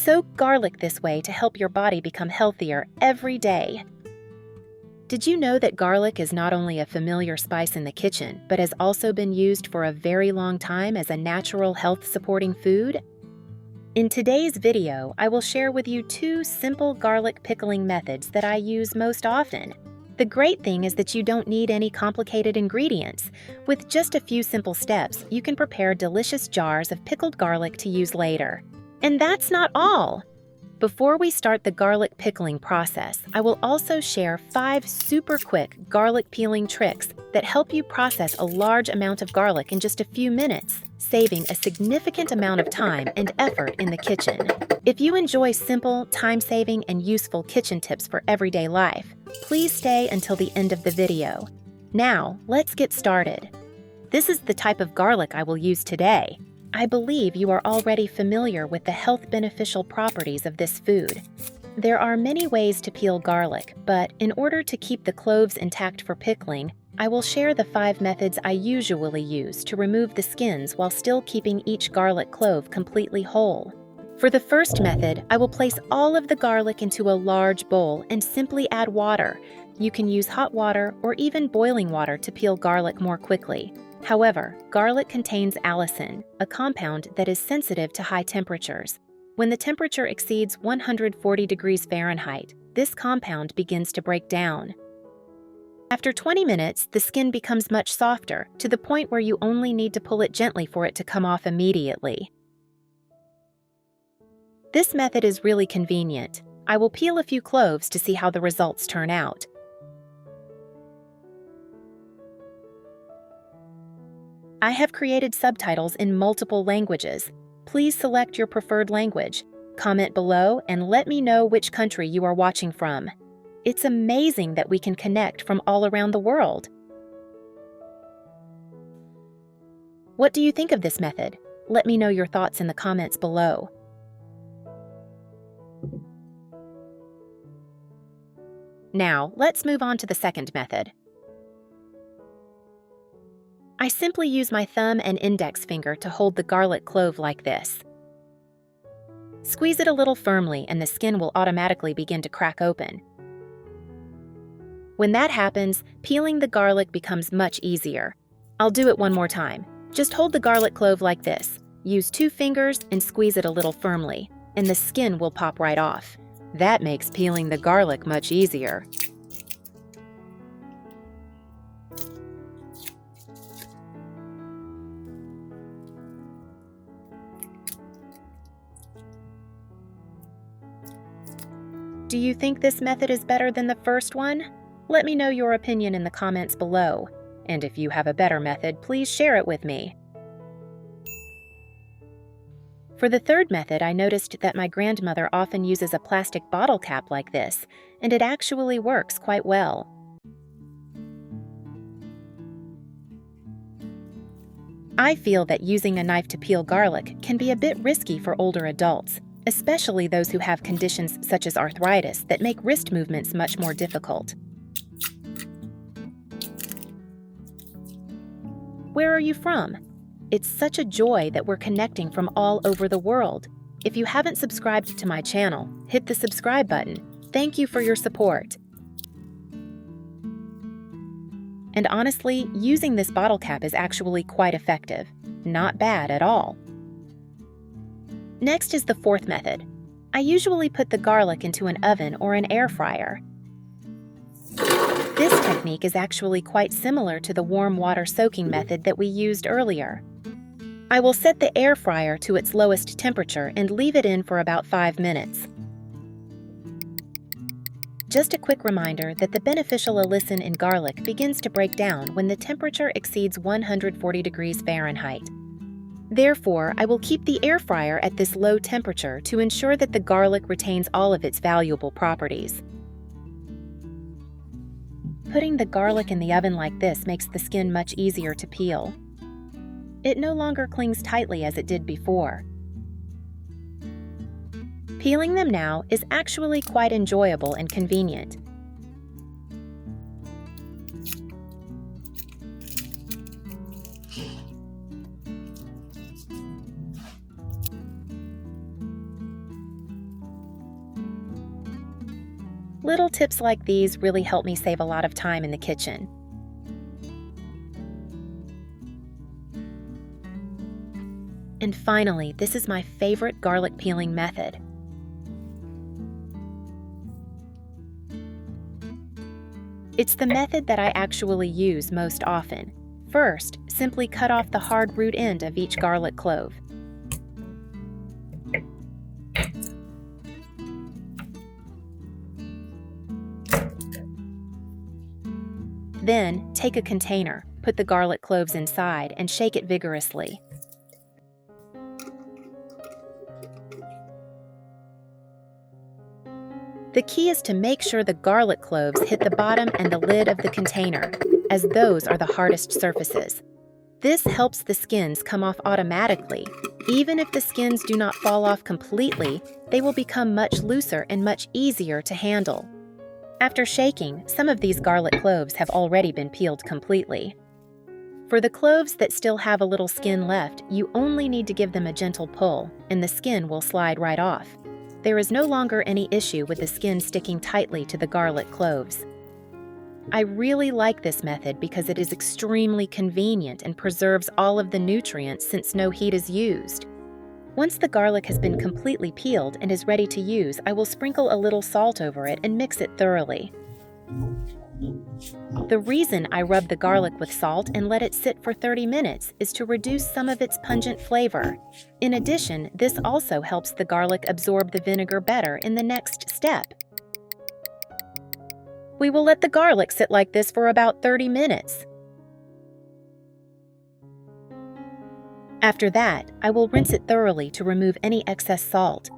Soak garlic this way to help your body become healthier every day. Did you know that garlic is not only a familiar spice in the kitchen, but has also been used for a very long time as a natural health-supporting food? In today's video, I will share with you 2 simple garlic pickling methods that I use most often. The great thing is that you don't need any complicated ingredients. With just a few simple steps, you can prepare delicious jars of pickled garlic to use later. And that's not all! Before we start the garlic pickling process, I will also share 5 super quick garlic peeling tricks that help you process a large amount of garlic in just a few minutes, saving a significant amount of time and effort in the kitchen. If you enjoy simple, time-saving, and useful kitchen tips for everyday life, please stay until the end of the video. Now, let's get started. This is the type of garlic I will use today. I believe you are already familiar with the health-beneficial properties of this food. There are many ways to peel garlic, but in order to keep the cloves intact for pickling, I will share the 5 methods I usually use to remove the skins while still keeping each garlic clove completely whole. For the first method, I will place all of the garlic into a large bowl and simply add water. You can use hot water or even boiling water to peel garlic more quickly. However, garlic contains allicin, a compound that is sensitive to high temperatures. When the temperature exceeds 140 degrees Fahrenheit, this compound begins to break down. After 20 minutes, the skin becomes much softer, to the point where you only need to pull it gently for it to come off immediately. This method is really convenient. I will peel a few cloves to see how the results turn out. I have created subtitles in multiple languages. Please select your preferred language. Comment below and let me know which country you are watching from. It's amazing that we can connect from all around the world. What do you think of this method? Let me know your thoughts in the comments below. Now, let's move on to the second method. I simply use my thumb and index finger to hold the garlic clove like this. Squeeze it a little firmly and the skin will automatically begin to crack open. When that happens, peeling the garlic becomes much easier. I'll do it one more time. Just hold the garlic clove like this. Use 2 fingers and squeeze it a little firmly, and the skin will pop right off. That makes peeling the garlic much easier. Do you think this method is better than the first one? Let me know your opinion in the comments below. And if you have a better method, please share it with me. For the third method, I noticed that my grandmother often uses a plastic bottle cap like this, and it actually works quite well. I feel that using a knife to peel garlic can be a bit risky for older adults, especially those who have conditions such as arthritis that make wrist movements much more difficult. Where are you from? It's such a joy that we're connecting from all over the world. If you haven't subscribed to my channel, hit the subscribe button. Thank you for your support. And honestly, using this bottle cap is actually quite effective. Not bad at all. Next is the fourth method. I usually put the garlic into an oven or an air fryer. This technique is actually quite similar to the warm water soaking method that we used earlier. I will set the air fryer to its lowest temperature and leave it in for about 5 minutes. Just a quick reminder that the beneficial allicin in garlic begins to break down when the temperature exceeds 140 degrees Fahrenheit. Therefore, I will keep the air fryer at this low temperature to ensure that the garlic retains all of its valuable properties. Putting the garlic in the oven like this makes the skin much easier to peel. It no longer clings tightly as it did before. Peeling them now is actually quite enjoyable and convenient. Little tips like these really help me save a lot of time in the kitchen. And finally, this is my favorite garlic peeling method. It's the method that I actually use most often. First, simply cut off the hard root end of each garlic clove. Then, take a container, put the garlic cloves inside, and shake it vigorously. The key is to make sure the garlic cloves hit the bottom and the lid of the container, as those are the hardest surfaces. This helps the skins come off automatically. Even if the skins do not fall off completely, they will become much looser and much easier to handle. After shaking, some of these garlic cloves have already been peeled completely. For the cloves that still have a little skin left, you only need to give them a gentle pull, and the skin will slide right off. There is no longer any issue with the skin sticking tightly to the garlic cloves. I really like this method because it is extremely convenient and preserves all of the nutrients since no heat is used. Once the garlic has been completely peeled and is ready to use, I will sprinkle a little salt over it and mix it thoroughly. The reason I rub the garlic with salt and let it sit for 30 minutes is to reduce some of its pungent flavor. In addition, this also helps the garlic absorb the vinegar better in the next step. We will let the garlic sit like this for about 30 minutes. After that, I will rinse it thoroughly to remove any excess salt.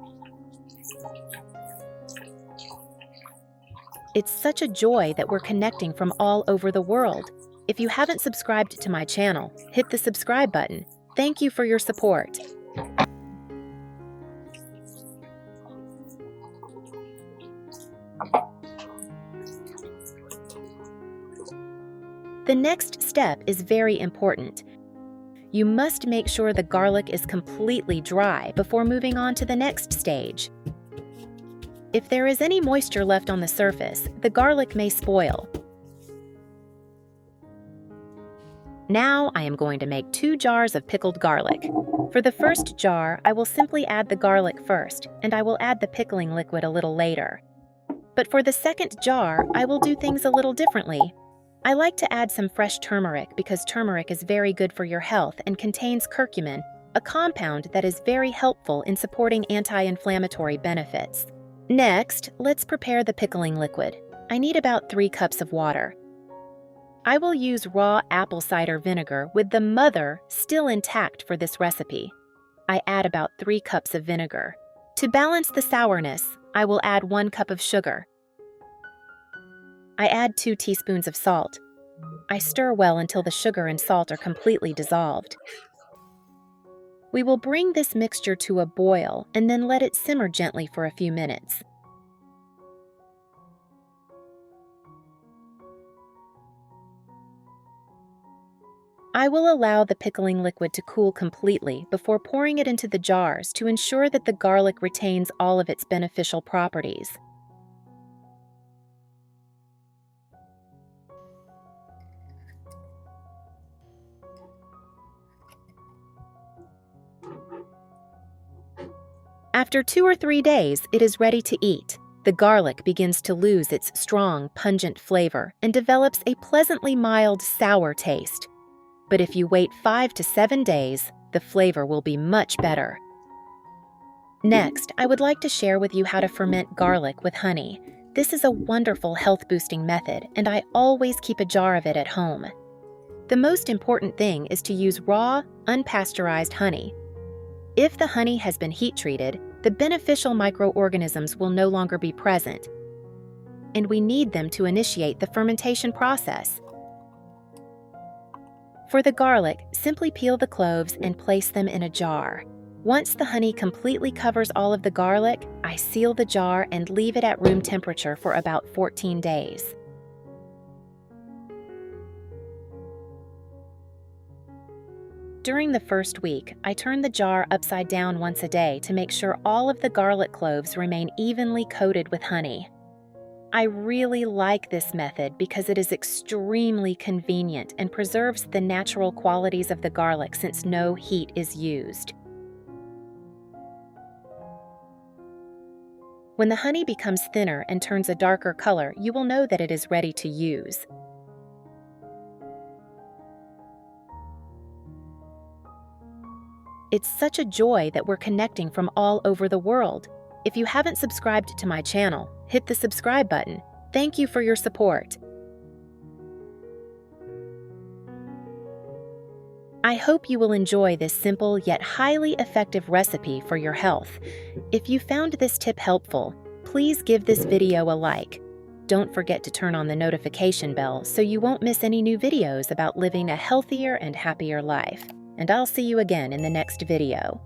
It's such a joy that we're connecting from all over the world. If you haven't subscribed to my channel, hit the subscribe button. Thank you for your support. The next step is very important. You must make sure the garlic is completely dry before moving on to the next stage. If there is any moisture left on the surface, the garlic may spoil. Now I am going to make 2 jars of pickled garlic. For the first jar, I will simply add the garlic first, and I will add the pickling liquid a little later. But for the second jar, I will do things a little differently. I like to add some fresh turmeric because turmeric is very good for your health and contains curcumin, a compound that is very helpful in supporting anti-inflammatory benefits. Next, let's prepare the pickling liquid. I need about 3 cups of water. I will use raw apple cider vinegar with the mother still intact for this recipe. I add about 3 cups of vinegar. To balance the sourness, I will add 1 cup of sugar. I add 2 teaspoons of salt. I stir well until the sugar and salt are completely dissolved. We will bring this mixture to a boil and then let it simmer gently for a few minutes. I will allow the pickling liquid to cool completely before pouring it into the jars to ensure that the garlic retains all of its beneficial properties. After 2 or 3 days, it is ready to eat. The garlic begins to lose its strong, pungent flavor and develops a pleasantly mild, sour taste. But if you wait 5 to 7 days, the flavor will be much better. Next, I would like to share with you how to ferment garlic with honey. This is a wonderful health-boosting method, and I always keep a jar of it at home. The most important thing is to use raw, unpasteurized honey. If the honey has been heat-treated, the beneficial microorganisms will no longer be present, and we need them to initiate the fermentation process. For the garlic, simply peel the cloves and place them in a jar. Once the honey completely covers all of the garlic, I seal the jar and leave it at room temperature for about 14 days. During the first week, I turn the jar upside down once a day to make sure all of the garlic cloves remain evenly coated with honey. I really like this method because it is extremely convenient and preserves the natural qualities of the garlic since no heat is used. When the honey becomes thinner and turns a darker color, you will know that it is ready to use. It's such a joy that we're connecting from all over the world. If you haven't subscribed to my channel, hit the subscribe button. Thank you for your support. I hope you will enjoy this simple yet highly effective recipe for your health. If you found this tip helpful, please give this video a like. Don't forget to turn on the notification bell so you won't miss any new videos about living a healthier and happier life. And I'll see you again in the next video.